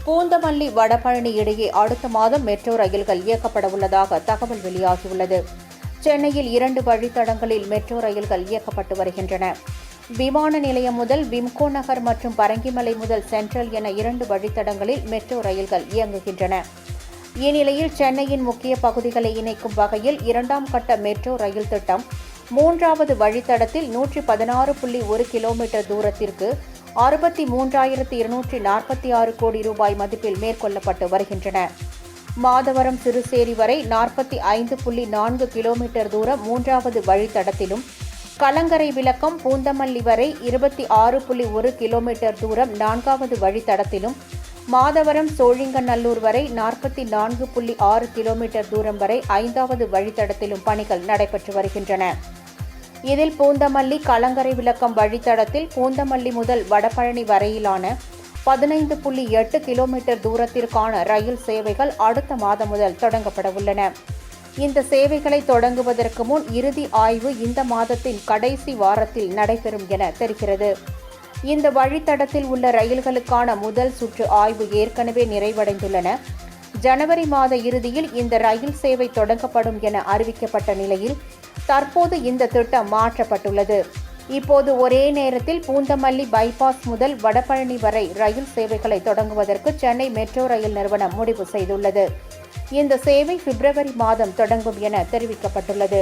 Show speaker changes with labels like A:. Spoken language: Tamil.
A: பூந்தமல்லி வடபழனி இடையே அடுத்த மாதம் மெட்ரோ ரயில்கள் இயக்கப்பட உள்ளதாக தகவல் வெளியாகியுள்ளது. சென்னையில் 2 வழித்தடங்களில் மெட்ரோ ரயில்கள் இயக்கப்பட்டு வருகின்றன. விமான நிலையம் முதல் விம்கோ நகர் மற்றும் பரங்கிமலை முதல் சென்ட்ரல் என 2 வழித்தடங்களில் மெட்ரோ ரயில்கள் இயங்குகின்றன. இந்நிலையில் சென்னையின் முக்கிய பகுதிகளை இணைக்கும் வகையில் 2ஆம் கட்ட மெட்ரோ ரயில் திட்டம் 3வது வழித்தடத்தில் 116.1 கிலோமீட்டர் தூரத்திற்கு 63,246 கோடி ரூபாய் மதிப்பில் மேற்கொள்ளப்பட்டு வருகின்றன. மாதவரம் சிறுசேரி வரை 45.4 கிலோமீட்டர் தூரம் 3வது வழித்தடத்திலும், கலங்கரை விளக்கம் பூந்தமல்லி வரை 26.1 கிலோமீட்டர் தூரம் 4வது வழித்தடத்திலும், மாதவரம் சோழிங்கநல்லூர் வரை 44.6 கிலோமீட்டர் தூரம் வரை 5வது வழித்தடத்திலும் பணிகள் நடைபெற்று வருகின்றன. இதில் பூந்தமல்லி கலங்கரை விளக்கம் வழித்தடத்தில் பூந்தமல்லி முதல் வடபழனி வரையிலான 15.8 கிலோமீட்டர் தூரத்திற்கான ரயில் சேவைகள் அடுத்த மாதம் முதல் தொடங்கப்பட உள்ளன. இந்த சேவைகளை தொடங்குவதற்கு முன் இறுதி ஆய்வு இந்த மாதத்தின் கடைசி வாரத்தில் நடைபெறும் என தெரிகிறது. இந்த வழித்தடத்தில் உள்ள ரயில்களுக்கான முதல் சுற்று ஆய்வு ஏற்கனவே நிறைவடைந்துள்ளன. ஜனவரி மாத இறுதியில் இந்த ரயில் சேவை தொடங்கப்படும் என அறிவிக்கப்பட்ட நிலையில் தற்போது இந்த திட்டம் மாற்றப்பட்டுள்ளது. இப்போது ஒரே நேரத்தில் பூந்தமல்லி பைபாஸ் முதல் வடபழனி வரை ரயில் சேவைகளை தொடங்குவதற்கு சென்னை மெட்ரோ ரயில் நிறுவனம் முடிவு செய்துள்ளது. இந்த சேவை பிப்ரவரி மாதம் தொடங்கும் என தெரிவிக்கப்பட்டுள்ளது.